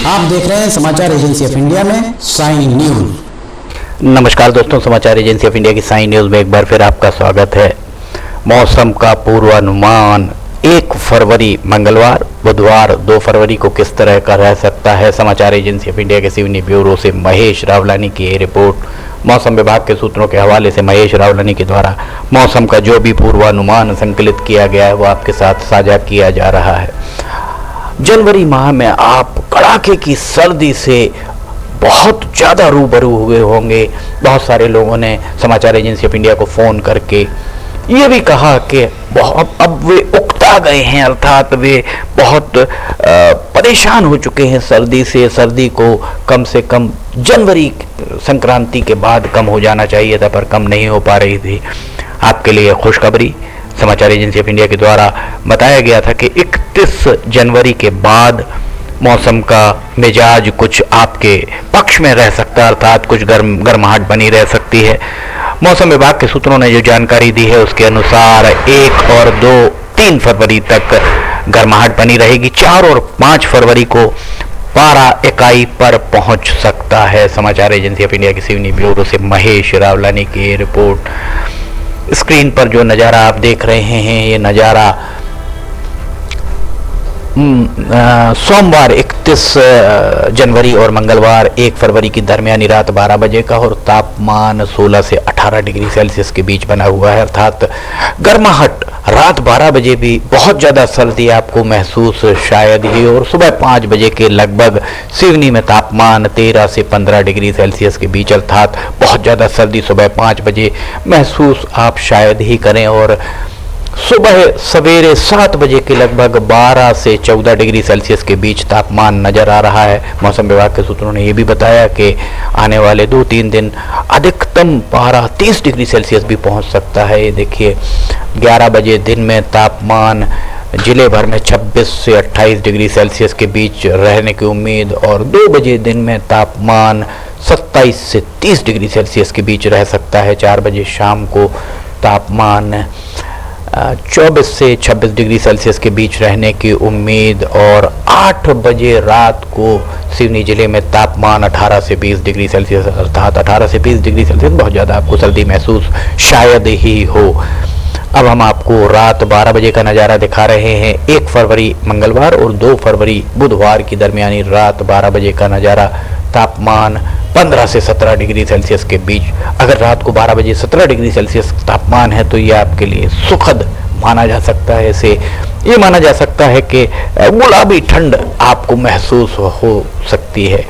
आप देख रहे हैं समाचार एजेंसी ऑफ इंडिया में साइन न्यूज। नमस्कार दोस्तों, समाचार एजेंसी ऑफ इंडिया की साइन न्यूज में एक बार फिर आपका स्वागत है। मौसम का पूर्वानुमान 1 फरवरी मंगलवार, बुधवार 2 फरवरी को किस तरह का रह सकता है। समाचार एजेंसी ऑफ इंडिया के सिवनी ब्यूरो से महेश रावलानी की ये रिपोर्ट। मौसम विभाग के सूत्रों के हवाले से महेश रावलानी के द्वारा मौसम का जो भी पूर्वानुमान संकलित किया गया है वो आपके साथ साझा किया जा रहा है। जनवरी माह में आप कड़ाके की सर्दी से बहुत ज़्यादा रूबरू हुए होंगे। बहुत सारे लोगों ने समाचार एजेंसी ऑफ इंडिया को फ़ोन करके ये भी कहा कि अब वे उकता गए हैं, अर्थात वे बहुत परेशान हो चुके हैं सर्दी से। सर्दी को कम से कम जनवरी संक्रांति के बाद कम हो जाना चाहिए था, पर कम नहीं हो पा रही थी। आपके लिए खुशखबरी, समाचार एजेंसी ऑफ इंडिया के द्वारा बताया गया था कि 31 जनवरी के बाद मौसम का मिजाज कुछ आपके पक्ष में रह सकता है, अर्थात कुछ गर्माहट बनी रह सकती है। मौसम विभाग के सूत्रों ने जो जानकारी दी है उसके अनुसार 1 और 2 3 फरवरी तक गर्माहट बनी रहेगी। 4 और 5 फरवरी को पारा इकाई पर पहुंच सकता है। समाचार एजेंसी ऑफ इंडिया की सिवनी ब्यूरो से महेश रावलानी की रिपोर्ट। स्क्रीन पर जो नज़ारा आप देख रहे हैं, ये नज़ारा सोमवार 31 जनवरी और मंगलवार 1 फरवरी की दरमियानी रात 12 बजे का, और तापमान 16 से 18 डिग्री सेल्सियस के बीच बना हुआ है, अर्थात गर्माहट। रात 12 बजे भी बहुत ज़्यादा सर्दी आपको महसूस शायद ही, और सुबह 5 बजे के लगभग सिवनी में तापमान 13 से 15 डिग्री सेल्सियस के बीच, अर्थात बहुत ज़्यादा सर्दी सुबह 5 बजे महसूस आप शायद ही करें। और सुबह सवेरे 7 बजे के लगभग 12 से 14 डिग्री सेल्सियस के बीच तापमान नज़र आ रहा है। मौसम विभाग के सूत्रों ने यह भी बताया कि आने वाले 2-3 दिन अधिकतम पारा 30 डिग्री सेल्सियस भी पहुंच सकता है। ये देखिए, 11 बजे दिन में तापमान जिले भर में 26 से 28 डिग्री सेल्सियस के बीच रहने की उम्मीद, और 2 बजे दिन में तापमान 27 से 30 डिग्री सेल्सियस के बीच रह सकता है। 4 बजे शाम को तापमान 24 से 26 डिग्री सेल्सियस के बीच रहने की उम्मीद, और 8 बजे रात को सिवनी जिले में तापमान 18 से 20 डिग्री सेल्सियस, अर्थात 18 से 20 डिग्री सेल्सियस बहुत ज़्यादा आपको सर्दी महसूस शायद ही हो। अब हम आपको रात 12 बजे का नज़ारा दिखा रहे हैं। 1 फरवरी मंगलवार और 2 फरवरी बुधवार की दरमियानी रात 12 बजे का नज़ारा, तापमान 15 से 17 डिग्री सेल्सियस के बीच। अगर रात को 12 बजे 17 डिग्री सेल्सियस तापमान है तो ये आपके लिए सुखद माना जा सकता है। इसे ये माना जा सकता है कि गुलाबी ठंड आपको महसूस हो सकती है।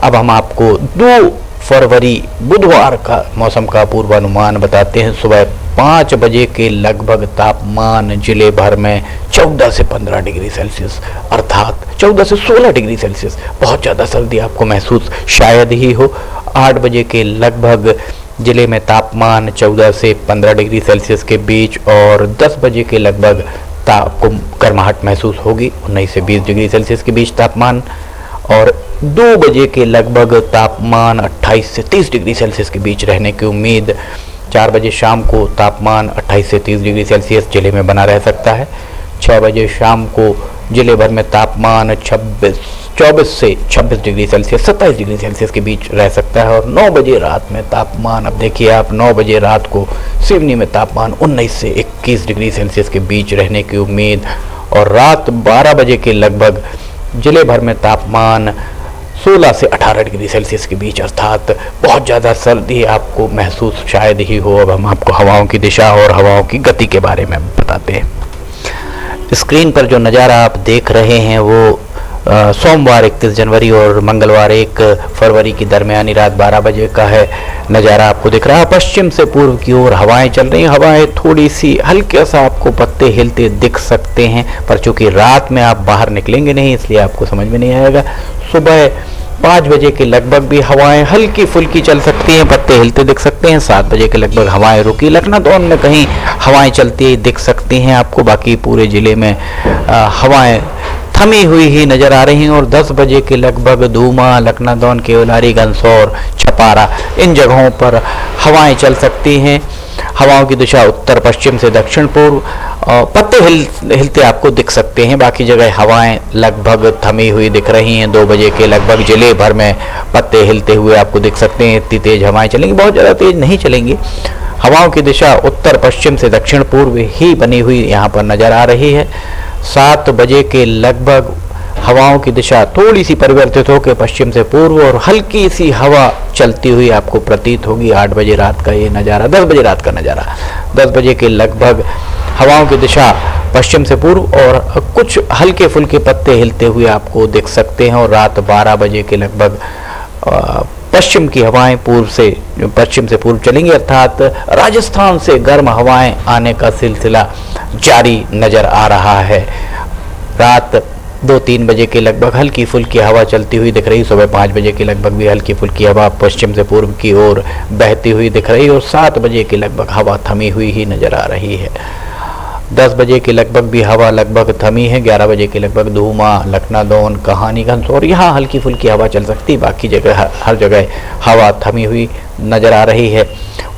अब हम आपको 2 फरवरी बुधवार का मौसम का पूर्वानुमान बताते हैं। सुबह 5 बजे के लगभग तापमान जिले भर में 14 से 15 डिग्री सेल्सियस, अर्थात 14 से 16 डिग्री सेल्सियस बहुत ज़्यादा सर्दी आपको महसूस शायद ही हो। 8 बजे के लगभग जिले में तापमान 14 से 15 डिग्री सेल्सियस के बीच, और 10 बजे के लगभग आपको गर्माहट महसूस होगी 19 से 20 डिग्री सेल्सियस के बीच तापमान, और 2 बजे के लगभग तापमान 28 से 30 डिग्री सेल्सियस के बीच रहने की उम्मीद। 4 बजे शाम को तापमान 28 से 30 डिग्री सेल्सियस जिले में बना रह सकता है। 6 बजे शाम को जिले भर में तापमान 24 से 26 डिग्री सेल्सियस 27 डिग्री सेल्सियस के बीच रह सकता है, और 9 बजे रात में तापमान, अब देखिए आप, 9 बजे रात को सिवनी में तापमान 19 से 21 डिग्री सेल्सियस के बीच रहने की उम्मीद, और रात 12 बजे के लगभग जिले भर में तापमान 16 से 18 डिग्री सेल्सियस के बीच, अर्थात बहुत ज़्यादा सर्दी आपको महसूस शायद ही हो। अब हम आपको हवाओं की दिशा और हवाओं की गति के बारे में बताते हैं। स्क्रीन पर जो नज़ारा आप देख रहे हैं वो सोमवार 31 जनवरी और मंगलवार 1 फरवरी की दरमियानी रात 12 बजे का है। नज़ारा आपको दिख रहा है। पश्चिम से पूर्व की ओर हवाएं चल रही हैं। हवाएं थोड़ी सी हल्के सा आपको पत्ते हिलते दिख सकते हैं, पर चूंकि रात में आप बाहर निकलेंगे नहीं इसलिए आपको समझ में नहीं आएगा। सुबह 5 बजे के लगभग भी हवाएं हल्की फुल्की चल सकती हैं, पत्ते हिलते दिख सकते हैं। 7 बजे के लगभग हवाएं रुकी, लखनऊ में कहीं हवाएं चलती दिख सकती हैं आपको। बाकी पूरे ज़िले में हवाएं थमी हुई ही नज़र आ रही हैं। और 10 बजे के लगभग धूमा, लखनऊ, केवलारी, गंसौर, छपारा, इन जगहों पर हवाएं चल सकती हैं। हवाओं की दिशा उत्तर पश्चिम से दक्षिण पूर्व, पत्ते हिलते आपको दिख सकते हैं। बाकी जगह हवाएं लगभग थमी हुई दिख रही हैं। 2 बजे के लगभग जिले भर में पत्ते हिलते हुए आपको दिख सकते हैं। इतनी तेज हवाएं चलेंगी, बहुत ज़्यादा तेज नहीं चलेंगी। हवाओं की दिशा उत्तर पश्चिम से दक्षिण पूर्व ही बनी हुई यहाँ पर नज़र आ रही है। 7 बजे के लगभग हवाओं की दिशा थोड़ी सी परिवर्तित होकर पश्चिम से पूर्व और हल्की सी हवा चलती हुई आपको प्रतीत होगी। 8 बजे रात का ये नज़ारा, 10 बजे रात का नज़ारा। 10 बजे के लगभग हवाओं की दिशा पश्चिम से पूर्व और कुछ हल्के फुल्के पत्ते हिलते हुए आपको दिख सकते हैं। और रात 12 बजे के लगभग पश्चिम की हवाएं पश्चिम से पूर्व चलेंगी, अर्थात राजस्थान से गर्म हवाएं आने का सिलसिला जारी नज़र आ रहा है। रात 2-3 बजे के लगभग हल्की फुल्की हवा चलती हुई दिख रही। सुबह 5 बजे के लगभग भी हल्की फुल्की हवा पश्चिम से पूर्व की ओर बहती हुई दिख रही और 7 बजे के लगभग हवा थमी हुई ही नज़र आ रही है। 10 बजे के लगभग भी हवा लगभग थमी है। 11 बजे के लगभग धूमा, लखनादौन, कहानीगंज और यहाँ हल्की फुल्की हवा चल सकती है। बाकी जगह हर जगह हवा थमी हुई नज़र आ रही है।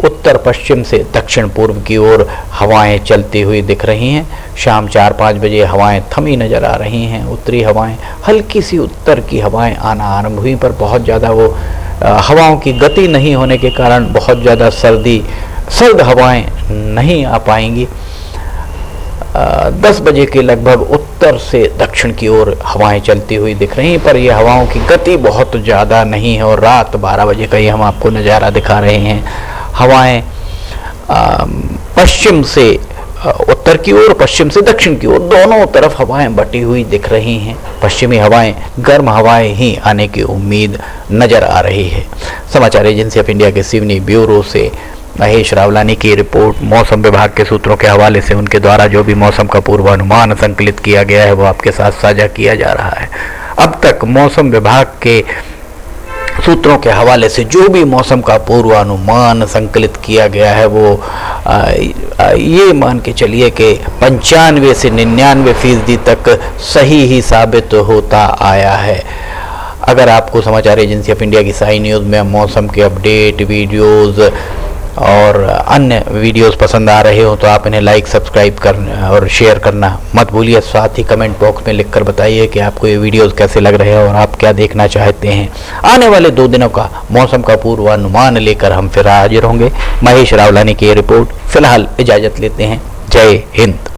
उत्तर पश्चिम से दक्षिण पूर्व की ओर हवाएं चलती हुई दिख रही हैं। शाम 4-5 बजे हवाएं थमी नज़र आ रही हैं। उत्तरी हवाएं, हल्की सी उत्तर की हवाएं आना आरंभ हुई, पर बहुत ज़्यादा वो हवाओं की गति नहीं होने के कारण बहुत ज़्यादा सर्द हवाएं नहीं आ पाएंगी। 10 बजे के लगभग उत्तर से दक्षिण की ओर हवाएं चलती हुई दिख रही हैं, पर ये हवाओं की गति बहुत ज़्यादा नहीं है। और रात 12 बजे का ही हम आपको नज़ारा दिखा रहे हैं। हवाएं पश्चिम से उत्तर की ओर, पश्चिम से दक्षिण की ओर, दोनों तरफ हवाएं बटी हुई दिख रही हैं। पश्चिमी हवाएं, गर्म हवाएं ही आने की उम्मीद नज़र आ रही है। समाचार एजेंसी ऑफ इंडिया के सिवनी ब्यूरो से महेश रावलानी की रिपोर्ट। मौसम विभाग के सूत्रों के हवाले से उनके द्वारा जो भी मौसम का पूर्वानुमान संकलित किया गया है वो आपके साथ साझा किया जा रहा है। अब तक मौसम विभाग के सूत्रों के हवाले से जो भी मौसम का पूर्वानुमान संकलित किया गया है वो ये मान के चलिए कि 95 से 99% तक सही ही साबित होता आया है। अगर आपको समाचार एजेंसी ऑफ इंडिया की साई न्यूज़ में मौसम के अपडेट, वीडियोज़ और अन्य वीडियोस पसंद आ रहे हो तो आप इन्हें लाइक, सब्सक्राइब करना और शेयर करना मत भूलिए। साथ ही कमेंट बॉक्स में लिखकर बताइए कि आपको ये वीडियोस कैसे लग रहे हैं और आप क्या देखना चाहते हैं। आने वाले 2 दिनों का मौसम का पूर्वानुमान लेकर हम फिर हाजिर होंगे। महेश रावलानी की ये रिपोर्ट। फिलहाल इजाज़त लेते हैं। जय हिंद।